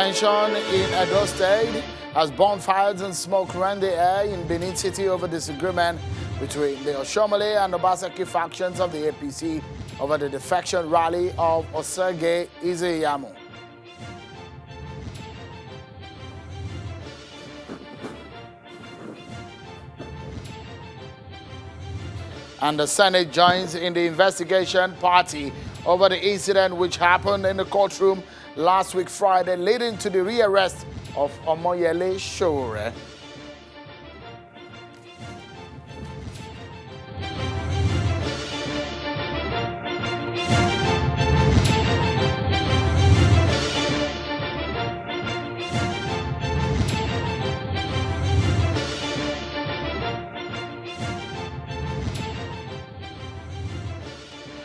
Tension in Edo State as bonfires and smoke rend the air in Benin City over disagreement between the Oshioke and Obaseki factions of the APC over the defection rally of Oshioke Izeyamu. And the Senate joins in the investigation party over the incident which happened in the courtroom last week Friday, leading to the rearrest of Omoyele Sowore.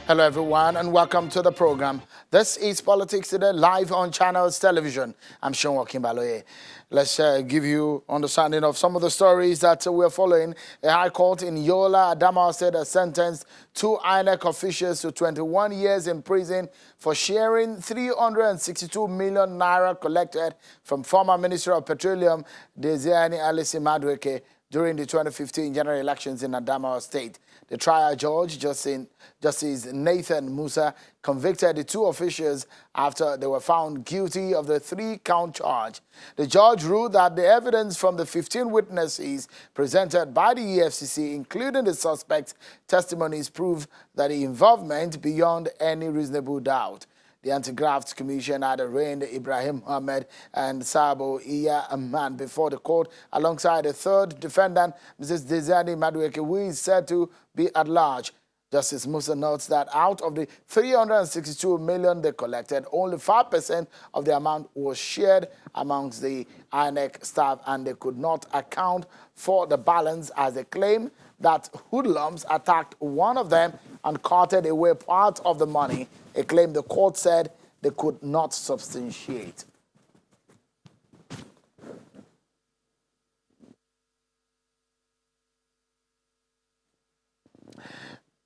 Hello everyone and welcome to the program. This is Politics Today live on Channels Television. I'm Sean Kimbaloye. Let's give you understanding of some of the stories that we're following. A high court in Yola, Adamawa State has sentenced two INEC officials to 21 years in prison for sharing 362 million naira collected from former Minister of Petroleum, Desiani Alisi Madueke, during the 2015 general elections in Adamawa State. The trial judge, Justice Nathan Musa, convicted the two officials after they were found guilty of the 3-count charge. The judge ruled that the evidence from the 15 witnesses presented by the EFCC, including the suspect's testimonies, proved that the involvement beyond any reasonable doubt. The Anti-Graft Commission had arraigned Ibrahim Mohammed and Sabo Iya Aman before the court alongside a third defendant, Mrs. Desiani Madueke, who is said to be at large. Justice Musa notes that out of the 362 million they collected, only 5% of the amount was shared amongst the INEC staff, and they could not account for the balance, as they claim that hoodlums attacked one of them and carted away part of the money, a claim the court said they could not substantiate.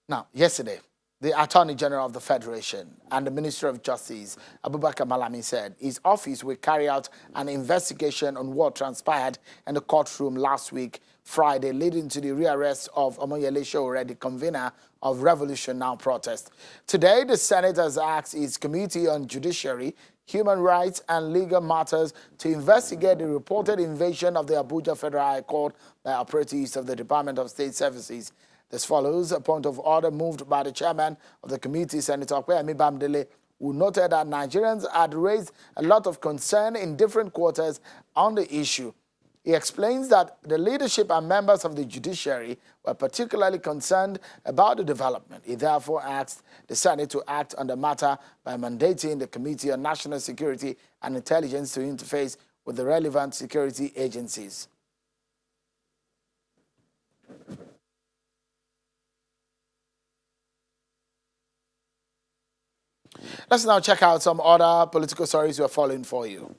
Now, yesterday, the Attorney General of the Federation and the Minister of Justice, Abubakar Malami, said his office will carry out an investigation on what transpired in the courtroom last week, Friday, leading to the rearrest of Omoyele Sowore, the convener of Revolution Now protest. Today, the Senate has asked its Committee on Judiciary, Human Rights and Legal Matters to investigate the reported invasion of the Abuja Federal High Court by operatives of the Department of State Services. This follows a point of order moved by the chairman of the committee, Senator Kwame Bamdele, who noted that Nigerians had raised a lot of concern in different quarters on the issue. He explains that the leadership and members of the judiciary were particularly concerned about the development. He therefore asked the Senate to act on the matter by mandating the Committee on National Security and Intelligence to interface with the relevant security agencies. Let's now check out some other political stories we're following for you.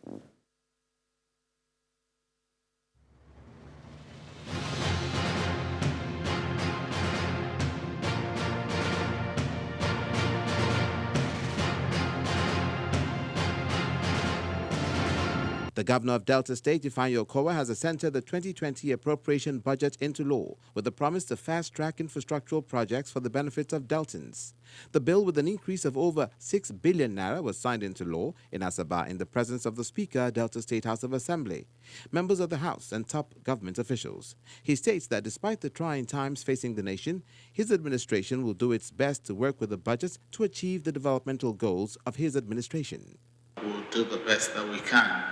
The governor of Delta State, Ifeanyi Okowa, has assented the 2020 appropriation budget into law with the promise to fast-track infrastructural projects for the benefit of Deltans. The bill, with an increase of over 6 billion naira, was signed into law in Asaba in the presence of the Speaker, Delta State House of Assembly, members of the House, and top government officials. He states that despite the trying times facing the nation, his administration will do its best to work with the budget to achieve the developmental goals of his administration. We'll do the best that we can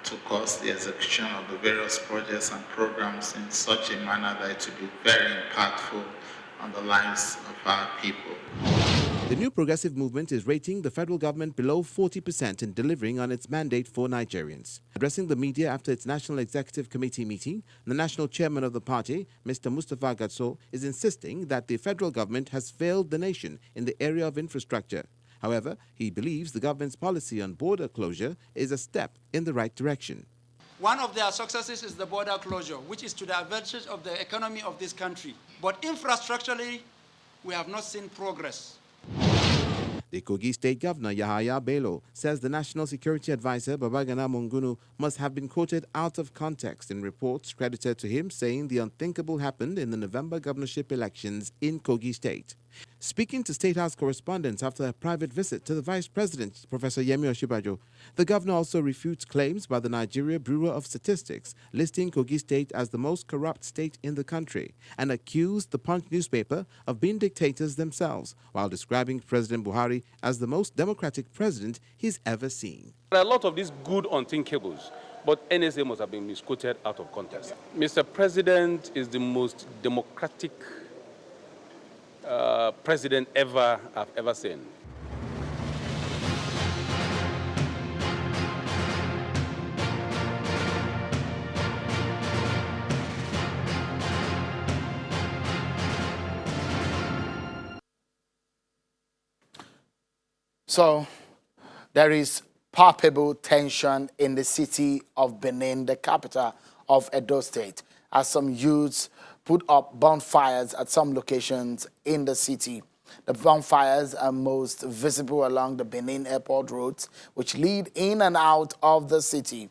to cause the execution of the various projects and programs in such a manner that it will be very impactful on the lives of our people. The New Progressive Movement is rating the federal government below 40% in delivering on its mandate for Nigerians. Addressing the media after its National Executive Committee meeting, the national chairman of the party, Mr. Mustapha Gatso, is insisting that the federal government has failed the nation in the area of infrastructure. However, he believes the government's policy on border closure is a step in the right direction. One of their successes is the border closure, which is to the advantage of the economy of this country. But infrastructurally, we have not seen progress. The Kogi State Governor, Yahaya Bello, says the National Security Advisor, Babagana Mungunu, must have been quoted out of context in reports credited to him saying the unthinkable happened in the November governorship elections in Kogi State. Speaking to State House correspondents after a private visit to the Vice President, Professor Yemi Osinbajo, the governor also refutes claims by the Nigeria Bureau of Statistics listing Kogi State as the most corrupt state in the country and accused the Punch newspaper of being dictators themselves while describing President Buhari as the most democratic president he's ever seen. There are a lot of these good unthinkables, but NSA must have been misquoted out of context. Mr. President is the most democratic president I've ever seen. So there is palpable tension in the city of Benin, the capital of Edo State, as some youths put up bonfires at some locations in the city. The bonfires are most visible along the Benin airport roads, which lead in and out of the city.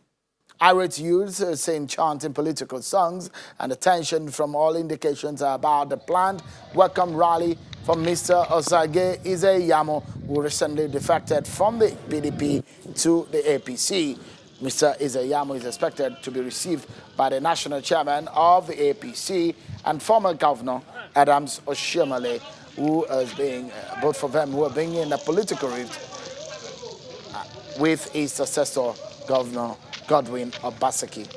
Irate youths are seen chanting political songs, and the tension from all indications are about the planned welcome rally for Mr. Oshioke Izeyamo, who recently defected from the PDP to the APC. Mr. Izeyamo is expected to be received by the national chairman of the APC and former governor Adams Oshioke, who is being, both of them who are being in a political rift with his successor, Governor Godwin Obaseki.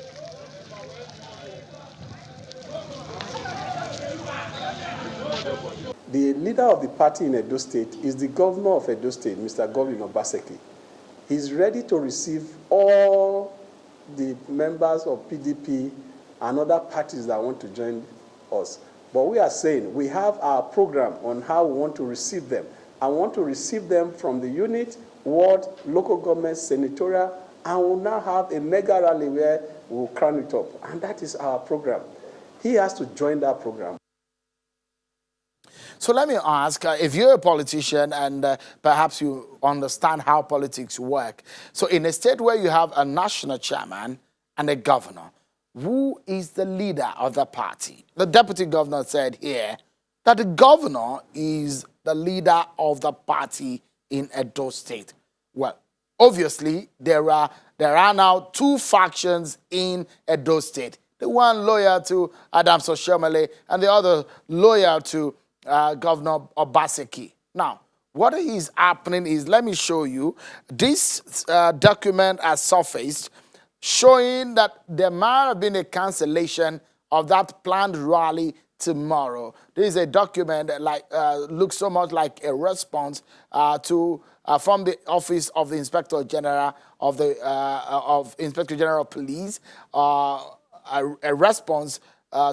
The leader of the party in Edo State is the governor of Edo State, Mr. Godwin Obaseki. He's ready to receive all the members of PDP and other parties that want to join us. But we are saying we have our program on how we want to receive them. I want to receive them from the unit, ward, local government, senatorial, and we'll now have a mega rally where we'll crown it up. And that is our program. He has to join that program. So let me ask, if you're a politician and perhaps you understand how politics work, so in a state where you have a national chairman and a governor, who is the leader of the party? The deputy governor said here that the governor is the leader of the party in Edo State. Well, obviously, there are now two factions in Edo State. The one loyal to Adams Oshioke and the other loyal to Governor Obaseki. Now, what is happening is, let me show you. This document has surfaced showing that there might have been a cancellation of that planned rally tomorrow. This is a document that looks so much like a response from the Office of the Inspector General of Inspector General of Police, a response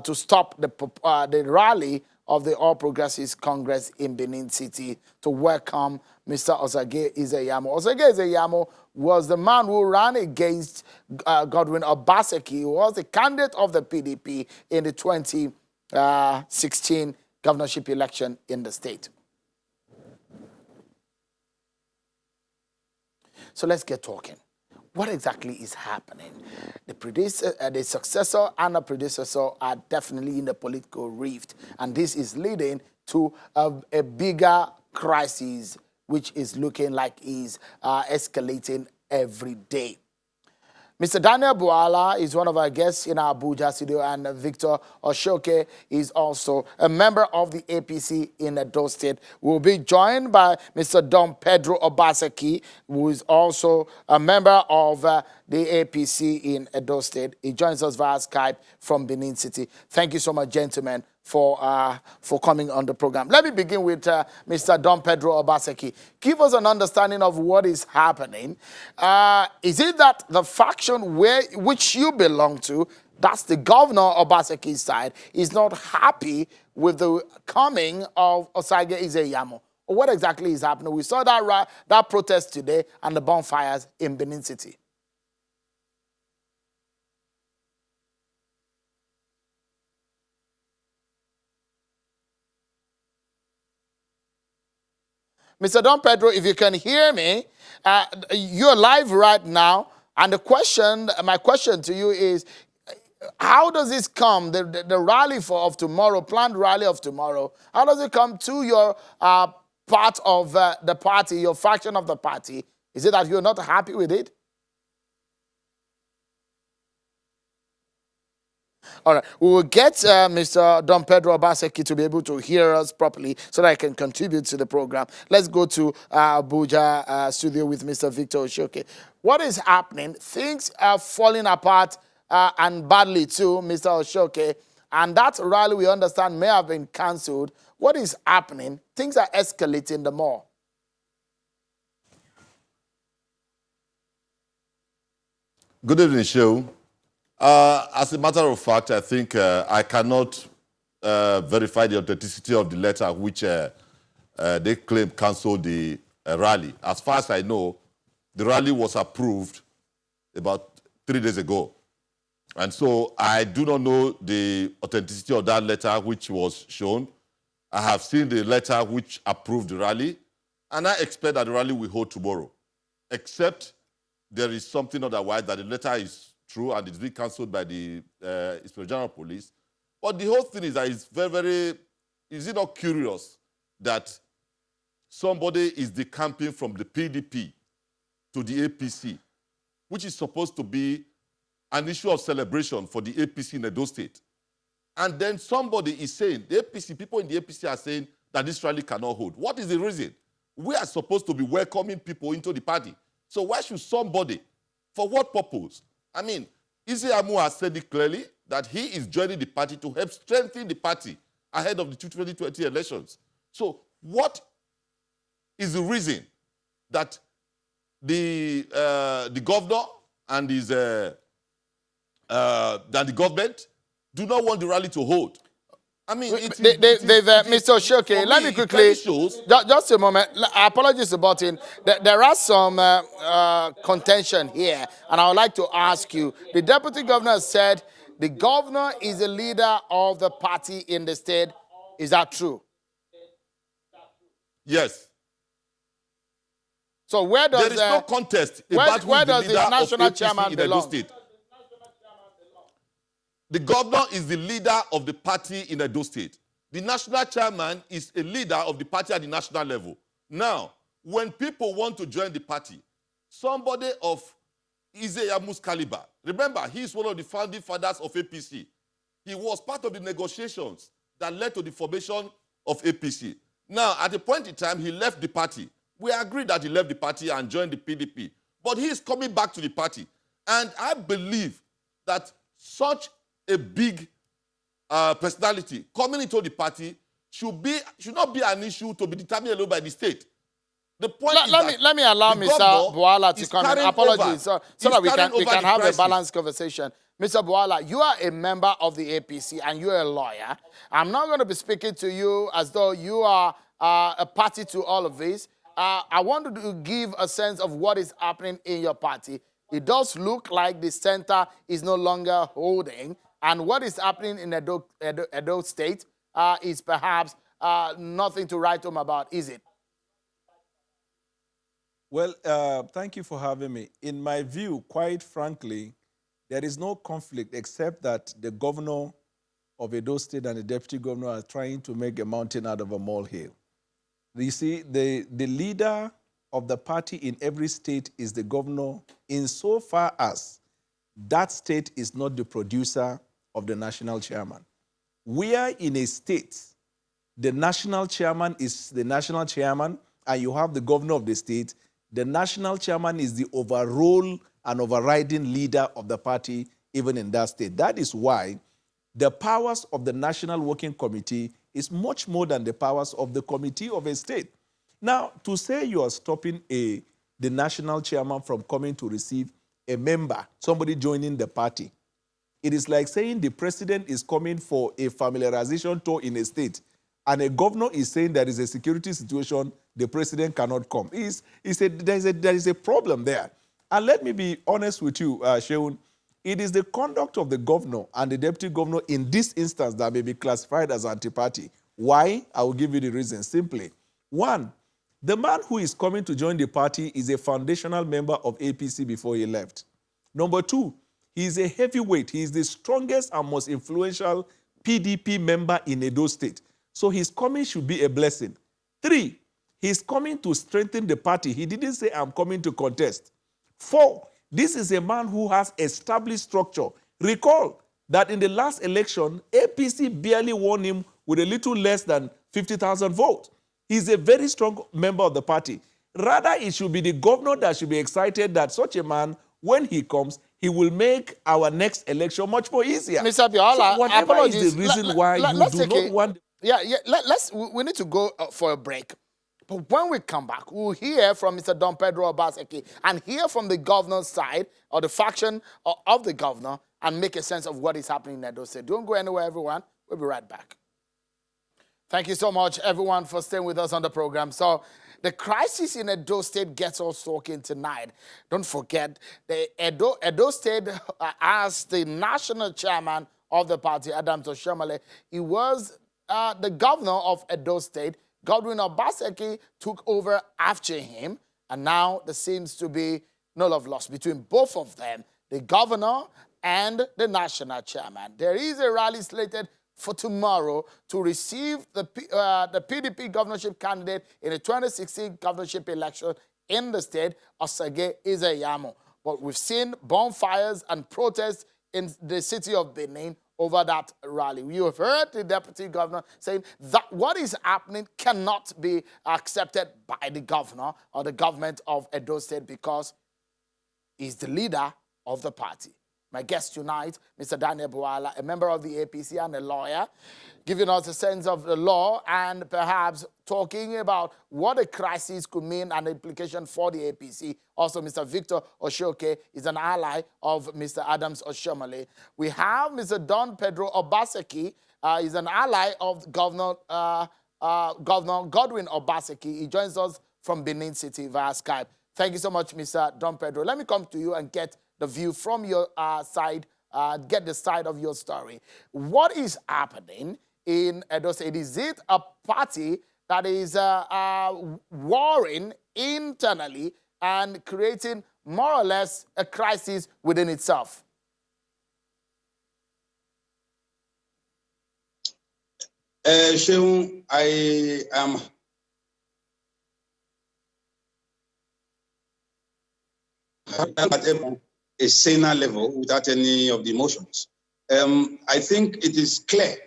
to stop the rally of the All Progressives Congress in Benin City to welcome Mr. Oshioke Izeyamo. Oshioke Izeyamo was the man who ran against Godwin Obaseki, who was the candidate of the PDP in the 2016 governorship election in the state. So let's get talking. What exactly is happening? The successor and the predecessor are definitely in the political rift, and this is leading to a bigger crisis, which is looking like is escalating every day. Mr. Daniel Bwala is one of our guests in our Abuja studio, and Victor Oshioke is also a member of the APC in Edo State. We'll be joined by Mr. Don-Pedro Obaseki, who is also a member of the APC in Edo State. He joins us via Skype from Benin City. Thank you so much, gentlemen, for coming on the program. Let me begin with Mr. Don-Pedro Obaseki. Give us an understanding of what is happening. Is it that the faction which you belong to, that's the governor Obaseki's side, is not happy with the coming of Oshioke Izeyamo? Or what exactly is happening? We saw that protest today and the bonfires in Benin City. Mr. Don-Pedro, if you can hear me, you're live right now. And my question to you is, how does this come, the rally of tomorrow, planned rally of tomorrow, how does it come to your part of the party, your faction of the party? Is it that you're not happy with it? All right, we will get Mr. Don-Pedro Obaseki to be able to hear us properly so that I can contribute to the program. Let's go to Abuja studio with Mr. Victor Oshioke. What is happening? Things are falling apart and badly too, Mr. Oshioke. And that rally, we understand, may have been cancelled. What is happening? Things are escalating the more. Good evening, Shehu. As a matter of fact, I think I cannot verify the authenticity of the letter which they claim canceled the rally. As far as I know, the rally was approved about 3 days ago. And so I do not know the authenticity of that letter which was shown. I have seen the letter which approved the rally, and I expect that the rally will hold tomorrow, except there is something otherwise, that the letter is true and it's been cancelled by the Inspector General of Police. But the whole thing is that it's is it not curious that somebody is decamping from the PDP to the APC, which is supposed to be an issue of celebration for the APC in Edo State. And then somebody is saying, the APC, people in the APC are saying that this rally cannot hold. What is the reason? We are supposed to be welcoming people into the party. So why should somebody, for what purpose? I mean, Isiamu has said it clearly that he is joining the party to help strengthen the party ahead of the 2020 elections. So what is the reason that the governor and that the government do not want the rally to hold? I mean, Mr. Oshioke, let me quickly, just a moment. Apologies about it. There are some contention here, and I would like to ask you. The deputy governor said the governor is the leader of the party in the state. Is that true? Yes. So where does there is no contest about where who does the leader the national of APC chairman in Edo belong? State. The governor is the leader of the party in Edo State. The national chairman is a leader of the party at the national level. Now, when people want to join the party, somebody of Izeyamu's caliber, remember, he is one of the founding fathers of APC. He was part of the negotiations that led to the formation of APC. Now, at a point in time, he left the party. We agreed that he left the party and joined the PDP. But he is coming back to the party. And I believe that such a big personality coming into the party should not be an issue to be determined alone by the state. The point let me allow Mr. Bwala to come in. Apologies, so that we can have a balanced conversation. Mr. Bwala, you are a member of the APC and you're a lawyer. I'm not going to be speaking to you as though you are a party to all of this. I want to give a sense of what is happening in your party. It does look like the center is no longer holding, and what is happening in Edo State is perhaps nothing to write home about, is it? Well, thank you for having me. In my view, quite frankly, there is no conflict except that the governor of Edo State and the deputy governor are trying to make a mountain out of a molehill. You see, the leader of the party in every state is the governor, insofar as that state is not the producer of the national chairman. We are in a state, the national chairman is the national chairman, and you have the governor of the state. The national chairman is the overall and overriding leader of the party, even in that state. That is why the powers of the National Working Committee is much more than the powers of the committee of a state. Now, to say you are stopping the national chairman from coming to receive a member, somebody joining the party, it is like saying the president is coming for a familiarization tour in a state, and a governor is saying there is a security situation, the president cannot come. There is a problem there. And let me be honest with you, Sheun, it is the conduct of the governor and the deputy governor in this instance that may be classified as anti-party. Why? I will give you the reason. Simply, one, The man who is coming to join the party is a foundational member of APC before he left. Number two, he is a heavyweight. He is the strongest and most influential PDP member in Edo State. So his coming should be a blessing. Three, he's coming to strengthen the party. He didn't say, I'm coming to contest. Four, this is a man who has established structure. Recall that in the last election, APC barely won him with a little less than 50,000 votes. He's a very strong member of the party. Rather, it should be the governor that should be excited that such a man, when he comes, he will make our next election much more easier. Mr. Bwala, so whatever apologies. is the reason why you do not want... We need to go for a break. But when we come back, we'll hear from Mr. Don-Pedro and hear from the governor's side or the faction of the governor and make a sense of what is happening in Edo State. Don't go anywhere, everyone. We'll be right back. Thank you so much, everyone, for staying with us on the program. So the crisis in Edo State gets us talking tonight. Don't forget, the Edo State, as the national chairman of the party, Adams Oshioke, he was the governor of Edo State. Godwin Obaseki took over after him, and now there seems to be no love lost between both of them, the governor and the national chairman. There is a rally slated for tomorrow to receive the PDP governorship candidate in the 2016 governorship election in the state, Oshioke Izeyamo. But we've seen bonfires and protests in the city of Benin over that rally. You have heard the deputy governor saying that what is happening cannot be accepted by the governor or the government of Edo State because he's the leader of the party. My guest tonight, Mr. Daniel Bwala, a member of the APC and a lawyer, giving us a sense of the law and perhaps talking about what a crisis could mean and the implication for the APC. Also, Mr. Victor Oshioke is an ally of Mr. Adams Oshioke. We have Mr. Don-Pedro Obaseki, is an ally of Governor Godwin Obaseki. He joins us from Benin City via Skype. Thank you so much, Mr. Don-Pedro. Let me come to you and get the view from your side, get the side of your story. What is happening in Edo State? Is it a party that is warring internally and creating more or less a crisis within itself? Sheung, I am at a saner level without any of the emotions. I think it is clear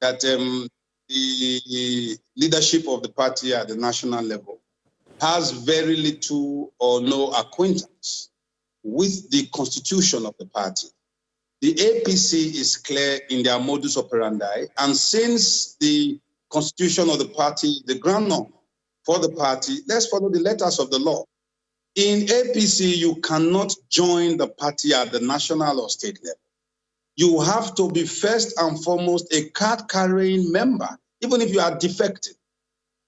that the leadership of the party at the national level has very little or no acquaintance with the constitution of the party. The APC is clear in their modus operandi, and since the constitution of the party, the ground norm for the party, let's follow the letters of the law. In APC, you cannot join the party at the national or state level. You have to be first and foremost a card-carrying member, even if you are defected.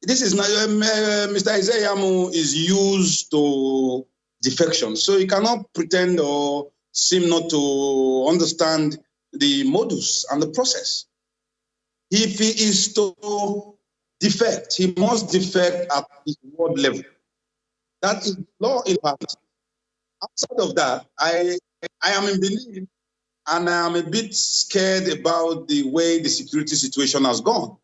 This is not, Mr. Izeyamo is used to defection, so you cannot pretend or seem not to understand the modus and the process. If he is to defect, he must defect at the ward level. That is law in party. Outside of that, I am in Benin, and I am a bit scared about the way the security situation has gone.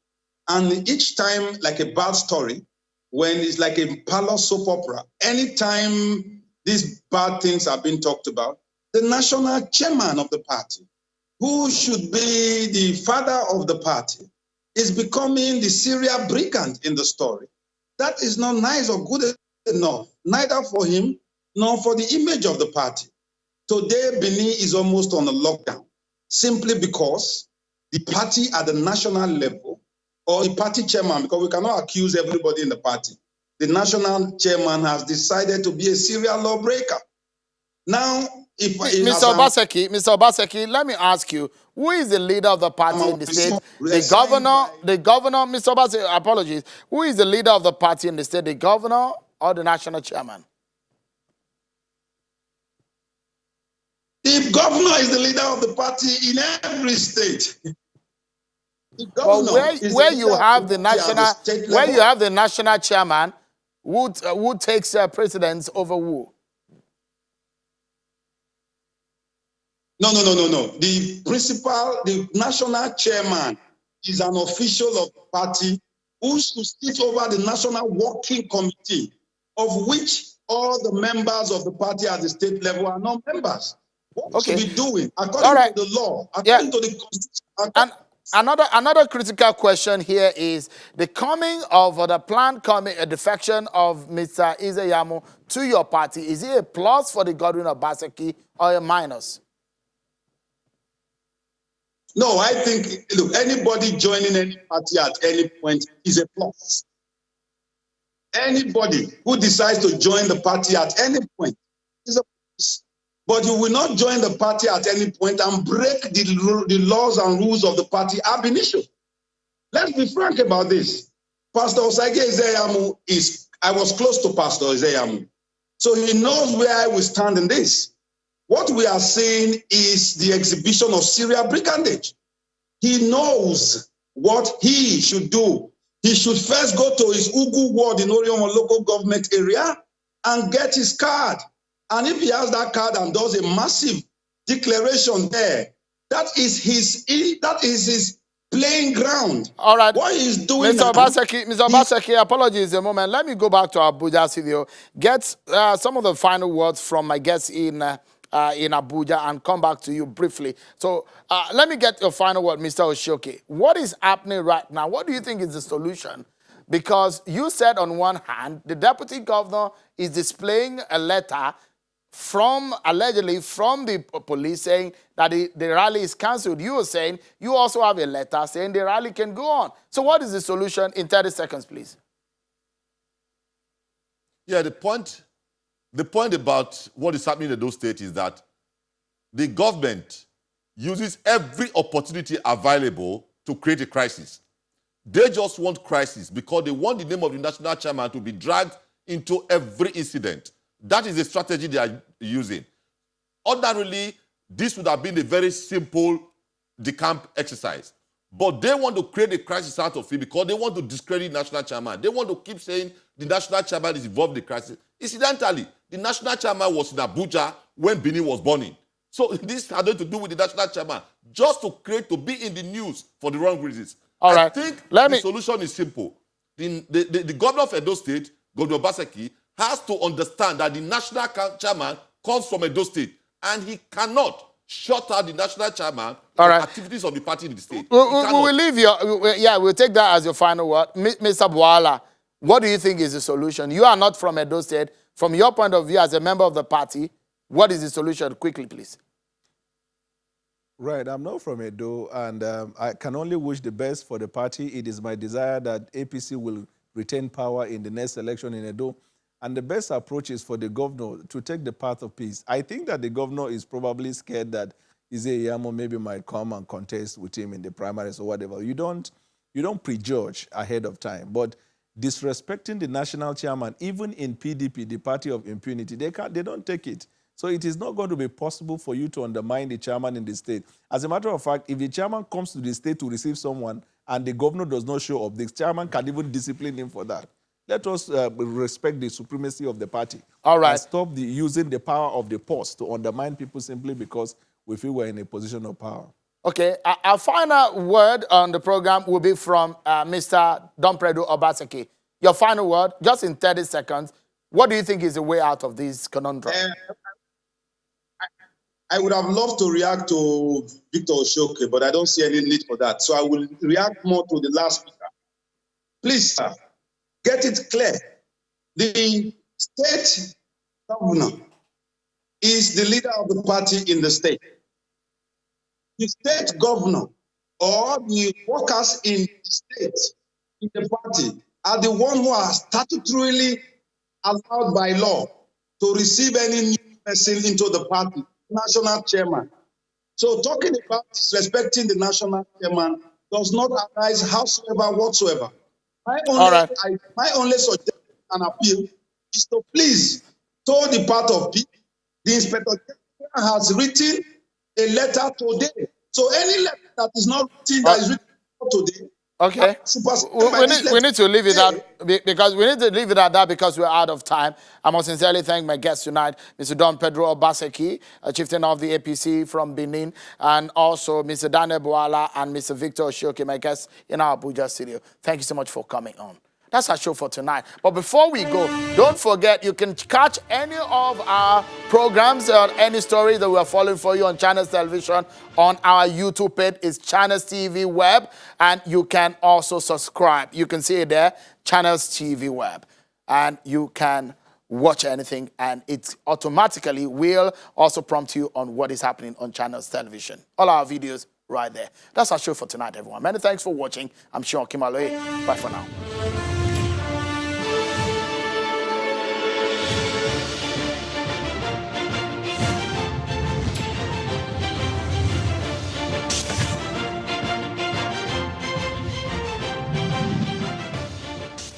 And each time, like a bad story, when it's like a palace soap opera, anytime these bad things are being talked about, the national chairman of the party, who should be the father of the party, is becoming the serial brigand in the story. That is not nice or good enough, neither for him nor for the image of the party. Today, Benin is almost on a lockdown, simply because the party at the national level, or the party chairman, because we cannot accuse everybody in the party, the national chairman has decided to be a serial lawbreaker. Now, Mr. Obaseki, let me ask you, who is the leader of the party in the state? The governor, Mr. Obaseki, apologies. Who is the leader of the party in the state, the governor or the national chairman? The governor is the leader of the party in every state. Well, where you have the national chairman, who takes precedence over who? No. The national chairman is an official of the party who should sit over the national working committee, of which all the members of the party at the state level are not members. What we should be doing, according to the law, according to the constitution. And another critical question here is the coming of the planned defection of Mr. Izeyamu to your party. Is it a plus for the Godwin Obaseki or a minus? No, I think, look, anybody joining any party at any point is a plus. Anybody who decides to join the party at any point is a plus. But you will not join the party at any point and break the laws and rules of the party ab initio. Let's be frank about this. Pastor Osage Izeyamu I was close to Pastor Izeyamu, so he knows where I will stand in this. What we are saying is the exhibition of serial brigandage. He knows what he should do. He should first go to his Ugu ward in Oriomo local government area and get his card. And if he has that card and does a massive declaration there, that is his playing ground. All right. What he's doing Mr. Obaseki, apologies a moment. Let me go back to Abuja studio, get some of the final words from my guests in Abuja and come back to you briefly. So let me get your final word, Mr. Oshioke. What is happening right now? What do you think is the solution? Because you said on one hand, the deputy governor is displaying a letter allegedly from the police saying that the rally is cancelled. You were saying you also have a letter saying the rally can go on. So what is the solution in 30 seconds, please? Yeah, the point about what is happening in Edo State is that the government uses every opportunity available to create a crisis. They just want crisis because they want the name of the national chairman to be dragged into every incident. That is the strategy they are using. Ordinarily, this would have been a very simple decamp exercise. But they want to create a crisis out of it because they want to discredit the national chairman. They want to keep saying the national chairman is involved in the crisis. Incidentally, the national chairman was in Abuja when Benin was burning. So this had nothing to do with the national chairman, just to be in the news for the wrong reasons. All right. I think the solution is simple. The governor of Edo State, Godwin Obaseki, has to understand that the national chairman comes from Edo State, and he cannot shut out the national chairman from activities of the party in the state. We will leave you. We'll take that as your final word. Mr. Bwala, what do you think is the solution? You are not from Edo State. From your point of view as a member of the party, what is the solution? Quickly, please. Right, I'm not from Edo, and I can only wish the best for the party. It is my desire that APC will retain power in the next election in Edo. And the best approach is for the governor to take the path of peace. I think that the governor is probably scared that Izeyamu maybe might come and contest with him in the primaries or whatever. You don't prejudge ahead of time. But disrespecting the national chairman, even in PDP, the party of impunity, they don't take it. So it is not going to be possible for you to undermine the chairman in the state. As a matter of fact, if the chairman comes to the state to receive someone and the governor does not show up, the chairman can even discipline him for that. Let us respect the supremacy of the party. All right. And stop using the power of the purse to undermine people simply because we feel we're in a position of power. Okay. Our final word on the program will be from Mr. Don-Pedro Obaseki. Your final word, just in 30 seconds. What do you think is the way out of this conundrum? I would have loved to react to Victor Oshioke, but I don't see any need for that. So I will react more to the last speaker. Please, sir, get it clear. The state governor is the leader of the party in the state. The state governor or the workers in the state, in the party, are the ones who are statutorily allowed by law to receive any new person into the party, national chairman. So talking about disrespecting the national chairman does not arise howsoever whatsoever. My only suggestion and appeal is to please toe the path of peace. The Inspector General has written a letter today. So any letter that is not written that is written today Okay. superseded by this We letter. need to leave it Yeah. because we need to leave it at that because we're out of time. I must sincerely thank my guests tonight, Mr. Don-Pedro Obaseki, chieftain of the APC from Benin, and also Mr. Daniel Bwala and Mr. Victor Oshioke, my guests in our Abuja studio. Thank you so much for coming on. That's our show for tonight. But before we go, don't forget you can catch any of our programs or any stories that we are following for you on Channels Television on our YouTube page. It's Channels TV Web, and you can also subscribe. You can see it there, Channels TV Web, and you can watch anything, and it automatically will also prompt you on what is happening on Channels Television. All our videos right there. That's our show for tonight, everyone. Many thanks for watching. I'm Sean Kimaloe. Bye for now.